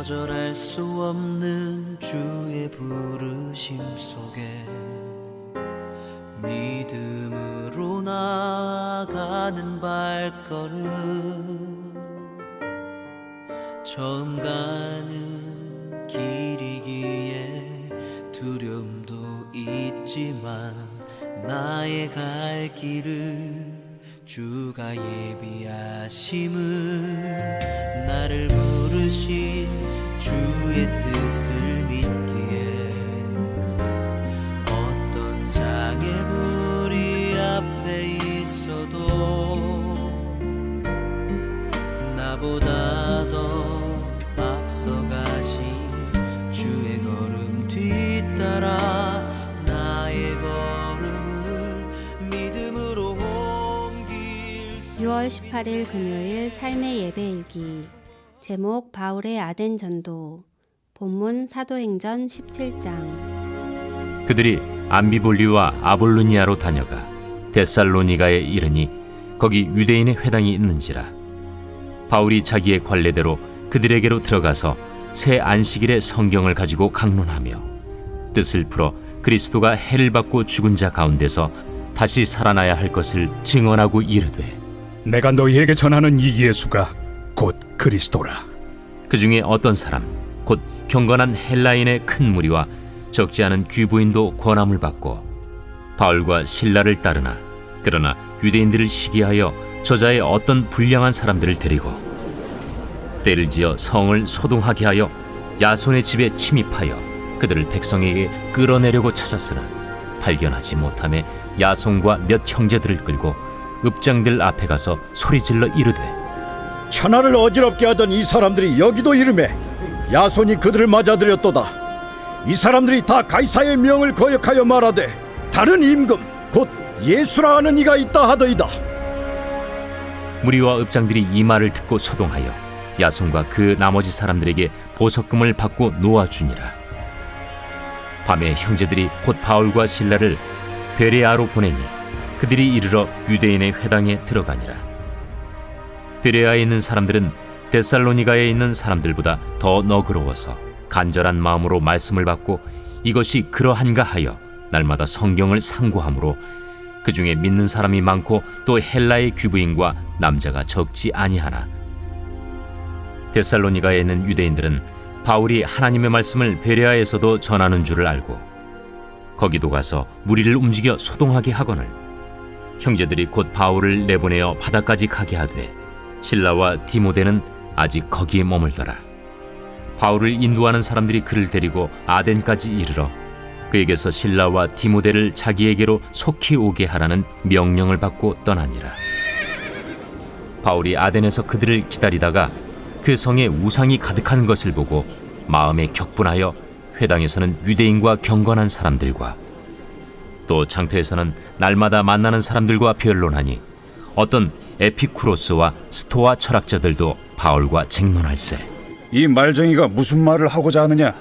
거절할 수 없는 주의 부르심 속에 믿음으로 나아가는 발걸음, 처음 가는 길이기에 두려움도 있지만 나의 갈 길을 주가 예비하심을, 나를 부르신 주의 뜻을 믿기에 어떤 장애물이 앞에 있어도 나보다 더 앞서가신 주의 걸음 뒤따라 나의 걸음을 믿음으로 옮길 수. 6월 18일 금요일 삶의 예배일기. 제목 바울의 아덴 전도. 본문 사도행전 17장. 그들이 암비볼리와 아볼로니아로 다녀가 데살로니가에 이르니 거기 유대인의 회당이 있는지라. 바울이 자기의 관례대로 그들에게로 들어가서 새 안식일에 성경을 가지고 강론하며 뜻을 풀어 그리스도가 해를 받고 죽은 자 가운데서 다시 살아나야 할 것을 증언하고 이르되, 내가 너희에게 전하는 이 예수가 곧 그리스도라. 그 중에 어떤 사람 곧 경건한 헬라인의 큰 무리와 적지 않은 귀부인도 권함을 받고 바울과 실라를 따르나, 그러나 유대인들을 시기하여 저자의 어떤 불량한 사람들을 데리고 때를 지어 성을 소동하게 하여 야손의 집에 침입하여 그들을 백성에게 끌어내려고 찾았으나 발견하지 못하매 야손과 몇 형제들을 끌고 읍장들 앞에 가서 소리질러 이르되, 천하를 어지럽게 하던 이 사람들이 여기도 이르매 야손이 그들을 맞아들였도다. 이 사람들이 다 가이사의 명을 거역하여 말하되 다른 임금 곧 예수라 하는 이가 있다 하더이다. 무리와 읍장들이 이 말을 듣고 소동하여 야손과 그 나머지 사람들에게 보석금을 받고 놓아주니라. 밤에 형제들이 곧 바울과 실라를 베레아로 보내니 그들이 이르러 유대인의 회당에 들어가니라. 베레아에 있는 사람들은 데살로니가에 있는 사람들보다 더 너그러워서 간절한 마음으로 말씀을 받고 이것이 그러한가 하여 날마다 성경을 상고하므로 그 중에 믿는 사람이 많고 또 헬라의 귀부인과 남자가 적지 아니하나, 데살로니가에 있는 유대인들은 바울이 하나님의 말씀을 베레아에서도 전하는 줄을 알고 거기도 가서 무리를 움직여 소동하게 하거늘 형제들이 곧 바울을 내보내어 바다까지 가게 하되 실라와 디모데는 아직 거기에 머물더라. 바울을 인도하는 사람들이 그를 데리고 아덴까지 이르러 그에게서 실라와 디모데를 자기에게로 속히 오게 하라는 명령을 받고 떠나니라. 바울이 아덴에서 그들을 기다리다가 그 성에 우상이 가득한 것을 보고 마음에 격분하여 회당에서는 유대인과 경건한 사람들과 또 장터에서는 날마다 만나는 사람들과 변론하니 어떤 에피쿠로스와 스토아 철학자들도 바울과 쟁론할세. 이 말쟁이가 무슨 말을 하고자 하느냐?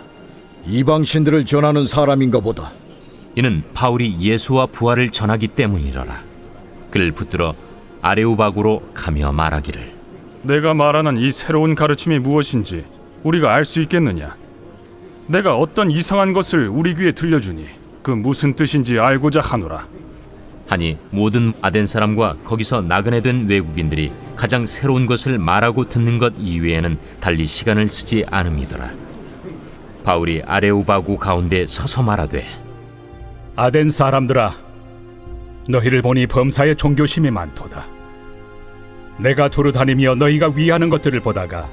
이방신들을 전하는 사람인가 보다. 이는 바울이 예수와 부활을 전하기 때문이러라. 그를 붙들어 아레오바구로 가며 말하기를, 내가 말하는 이 새로운 가르침이 무엇인지 우리가 알 수 있겠느냐? 내가 어떤 이상한 것을 우리 귀에 들려주니 그 무슨 뜻인지 알고자 하노라. 하니 모든 아덴 사람과 거기서 나그네 된 외국인들이 가장 새로운 것을 말하고 듣는 것 이외에는 달리 시간을 쓰지 않음이더라. 바울이 아레오바구 가운데 서서 말하되, 아덴 사람들아, 너희를 보니 범사에 종교심이 많도다. 내가 두루 다니며 너희가 위하는 것들을 보다가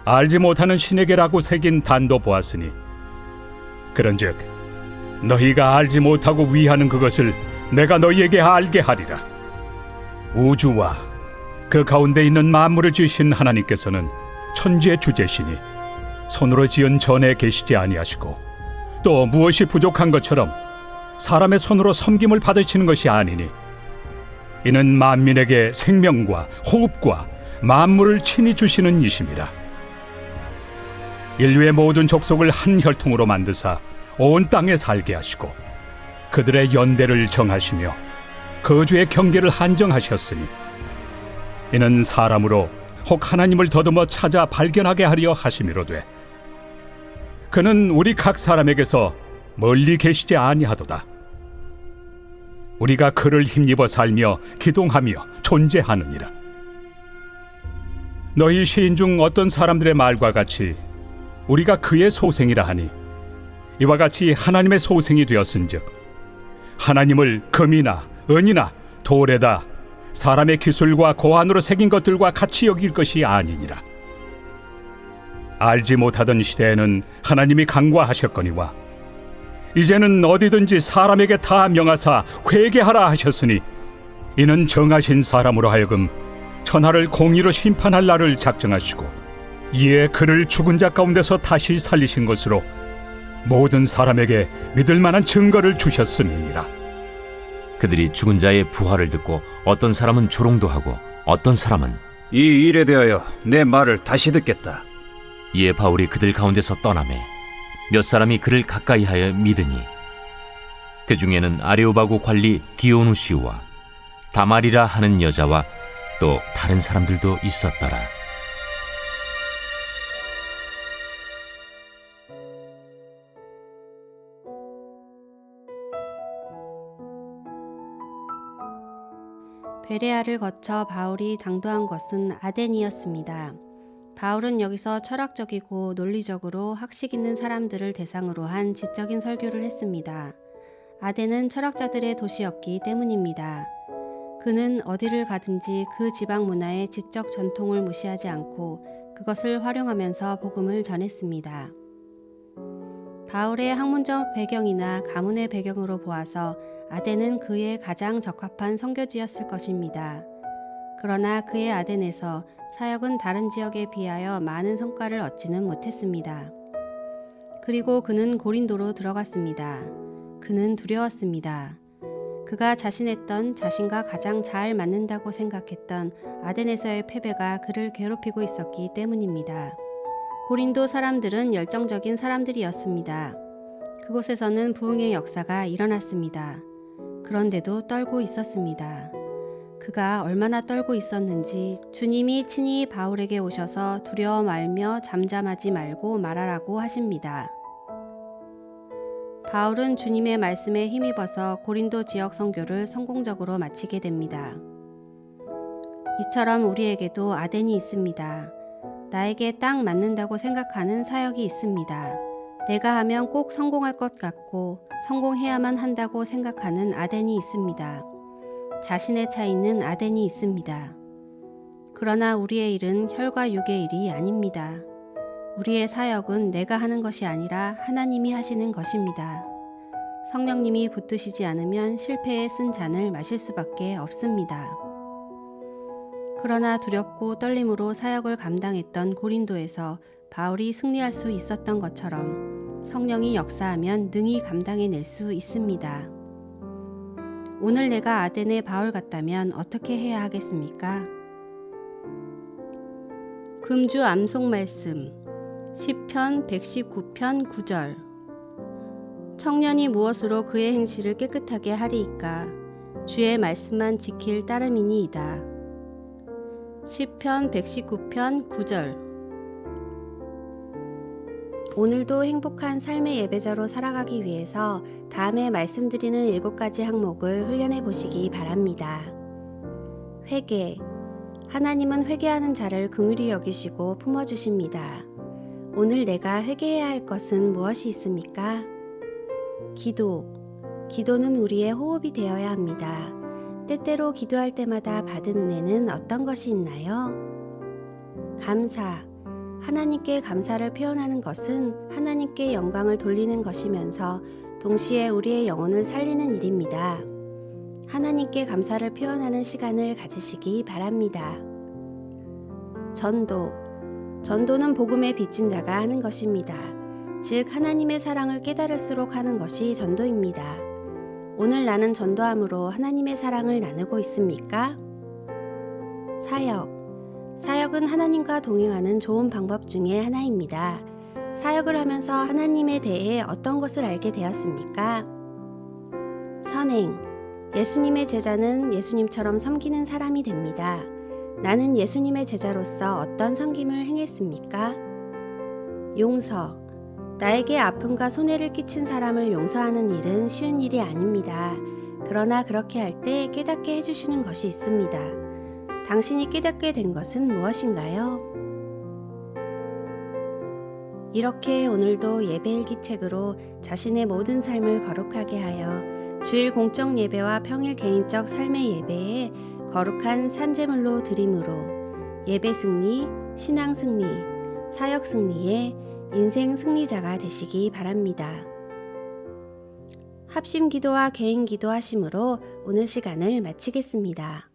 알지 못하는 신에게라고 새긴 단도 보았으니, 그런즉 너희가 알지 못하고 위하는 그것을 내가 너희에게 알게 하리라. 우주와 그 가운데 있는 만물을 지으신 하나님께서는 천지의 주제시니 손으로 지은 전에 계시지 아니하시고 또 무엇이 부족한 것처럼 사람의 손으로 섬김을 받으시는 것이 아니니, 이는 만민에게 생명과 호흡과 만물을 친히 주시는 이심이라. 인류의 모든 족속을 한 혈통으로 만드사 온 땅에 살게 하시고 그들의 연대를 정하시며 거주의 경계를 한정하셨으니, 이는 사람으로 혹 하나님을 더듬어 찾아 발견하게 하려 하심이로되 그는 우리 각 사람에게서 멀리 계시지 아니하도다. 우리가 그를 힘입어 살며 기동하며 존재하느니라. 너희 시인 중 어떤 사람들의 말과 같이 우리가 그의 소생이라 하니 이와 같이 하나님의 소생이 되었은즉 하나님을 금이나 은이나 돌에다 사람의 기술과 고안으로 새긴 것들과 같이 여길 것이 아니니라. 알지 못하던 시대에는 하나님이 강구하셨거니와 이제는 어디든지 사람에게 다 명하사 회개하라 하셨으니 이는 정하신 사람으로 하여금 천하를 공의로 심판할 날을 작정하시고 이에 그를 죽은 자 가운데서 다시 살리신 것으로 모든 사람에게 믿을 만한 증거를 주셨음이니라. 그들이 죽은 자의 부활을 듣고 어떤 사람은 조롱도 하고 어떤 사람은 이 일에 대하여 내 말을 다시 듣겠다. 이에 바울이 그들 가운데서 떠나매 몇 사람이 그를 가까이하여 믿으니 그 중에는 아레오바고 관리 디오누시우와 다말이라 하는 여자와 또 다른 사람들도 있었더라. 베레아를 거쳐 바울이 당도한 것은 아덴이었습니다. 바울은 여기서 철학적이고 논리적으로 학식 있는 사람들을 대상으로 한 지적인 설교를 했습니다. 아덴은 철학자들의 도시였기 때문입니다. 그는 어디를 가든지 그 지방 문화의 지적 전통을 무시하지 않고 그것을 활용하면서 복음을 전했습니다. 바울의 학문적 배경이나 가문의 배경으로 보아서 아덴은 그에 가장 적합한 선교지였을 것입니다. 그러나 그의 아덴에서 사역은 다른 지역에 비하여 많은 성과를 얻지는 못했습니다. 그리고 그는 고린도로 들어갔습니다. 그는 두려웠습니다. 그가 자신했던 자신과 가장 잘 맞는다고 생각했던 아덴에서의 패배가 그를 괴롭히고 있었기 때문입니다. 고린도 사람들은 열정적인 사람들이었습니다. 그곳에서는 부흥의 역사가 일어났습니다. 그런데도 떨고 있었습니다. 그가 얼마나 떨고 있었는지 주님이 친히 바울에게 오셔서 두려워 말며 잠잠하지 말고 말하라고 하십니다. 바울은 주님의 말씀에 힘입어서 고린도 지역 선교를 성공적으로 마치게 됩니다. 이처럼 우리에게도 아덴이 있습니다. 나에게 딱 맞는다고 생각하는 사역이 있습니다. 내가 하면 꼭 성공할 것 같고 성공해야만 한다고 생각하는 아덴이 있습니다. 자신에 차 있는 아덴이 있습니다. 그러나 우리의 일은 혈과 육의 일이 아닙니다. 우리의 사역은 내가 하는 것이 아니라 하나님이 하시는 것입니다. 성령님이 붙드시지 않으면 실패에 쓴 잔을 마실 수밖에 없습니다. 그러나 두렵고 떨림으로 사역을 감당했던 고린도에서 바울이 승리할 수 있었던 것처럼 성령이 역사하면 능히 감당해낼 수 있습니다. 오늘 내가 아덴의 바울 같다면 어떻게 해야 하겠습니까? 금주 암송 말씀 시편 119편 9절 청년이 무엇으로 그의 행실을 깨끗하게 하리이까 주의 말씀만 지킬 따름이니이다. 시편 119편 9절 오늘도 행복한 삶의 예배자로 살아가기 위해서 다음에 말씀드리는 7가지 항목을 훈련해 보시기 바랍니다. 회개. 하나님은 회개하는 자를 긍휼히 여기시고 품어주십니다. 오늘 내가 회개해야 할 것은 무엇이 있습니까? 기도. 기도는 우리의 호흡이 되어야 합니다. 때때로 기도할 때마다 받은 은혜는 어떤 것이 있나요? 감사. 하나님께 감사를 표현하는 것은 하나님께 영광을 돌리는 것이면서 동시에 우리의 영혼을 살리는 일입니다. 하나님께 감사를 표현하는 시간을 가지시기 바랍니다. 전도. 전도는 복음에 빚진 자가 하는 것입니다. 즉 하나님의 사랑을 깨달을수록 하는 것이 전도입니다. 오늘 나는 전도함으로 하나님의 사랑을 나누고 있습니까? 사역. 사역은 하나님과 동행하는 좋은 방법 중에 하나입니다. 사역을 하면서 하나님에 대해 어떤 것을 알게 되었습니까? 선행. 예수님의 제자는 예수님처럼 섬기는 사람이 됩니다. 나는 예수님의 제자로서 어떤 섬김을 행했습니까? 용서. 나에게 아픔과 손해를 끼친 사람을 용서하는 일은 쉬운 일이 아닙니다. 그러나 그렇게 할 때 깨닫게 해주시는 것이 있습니다. 당신이 깨닫게 된 것은 무엇인가요? 이렇게 오늘도 예배일기책으로 자신의 모든 삶을 거룩하게 하여 주일 공적 예배와 평일 개인적 삶의 예배에 거룩한 산제물로 드림으로 예배 승리, 신앙 승리, 사역 승리의 인생 승리자가 되시기 바랍니다. 합심 기도와 개인 기도 하심으로 오늘 시간을 마치겠습니다.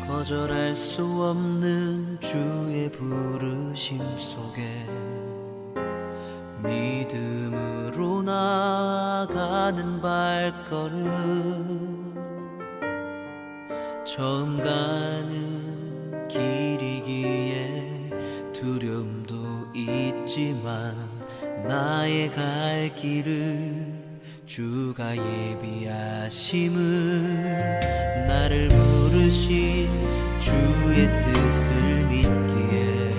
거절할 수 없는 주의 부르심 속에 믿음으로 나아가는 발걸음, 처음 가는 길이기에 두려움도 있지만 나의 갈 길을 주가 예비하심을, 나를 부르신 주의 뜻을 믿기에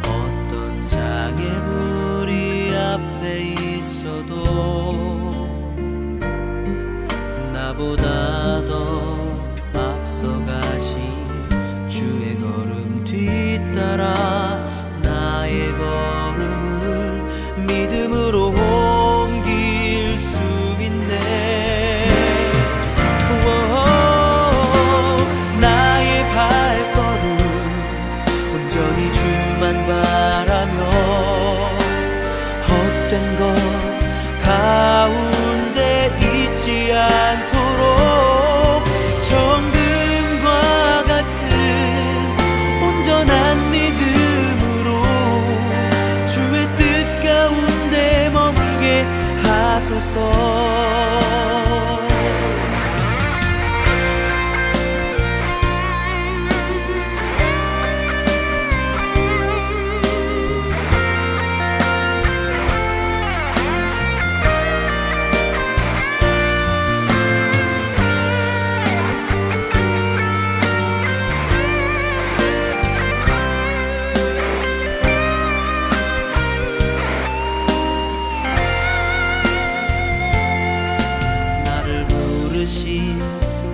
어떤 장애물이 앞에 있어도 나보다 더 앞서가신 주의 걸음 뒤따라 나의 걸음을 믿음으로 옮길 수 있네. 나의 발걸음 온전히 주만 바라며 헛된 것 가운데 있지 않도록 정금과 같은 온전한 믿음으로 주의 뜻 가운데 머물게 하소서.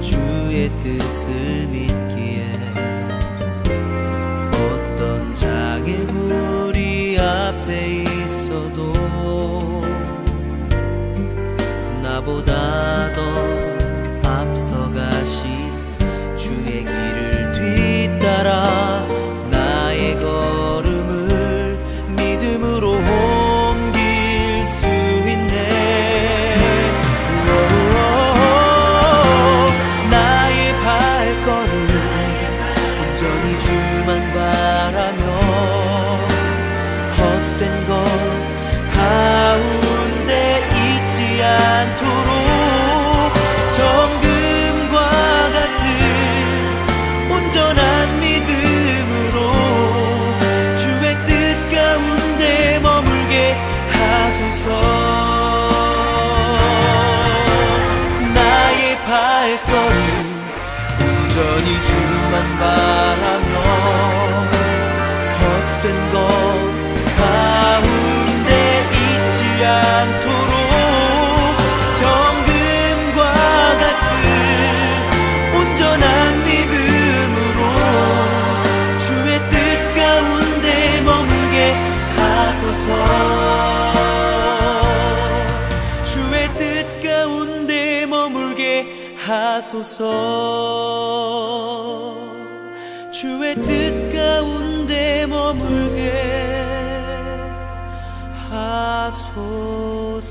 주의 뜻을 믿기에 어떤 장애물이 앞에 있어도 나보다 더 앞서가신 주의 길을 뒤따라 나의 걸음을 믿음으로 옮길 수 있네. 온전히 주만 바라며 헛된 것 가운데 있지 않도록 정금과 같은 온전한 믿음으로 주의 뜻 가운데 머물게 하소서. 나의 발걸음 온전히 주만 바라며 헛된 것 가운데 있지 않도록 정금과 같은 온전한 믿음으로 주의 뜻 가운데 머물게 하소서. 주의 뜻 가운데 머물게 하소서. 주의 뜻 가운데 머물게 하소서.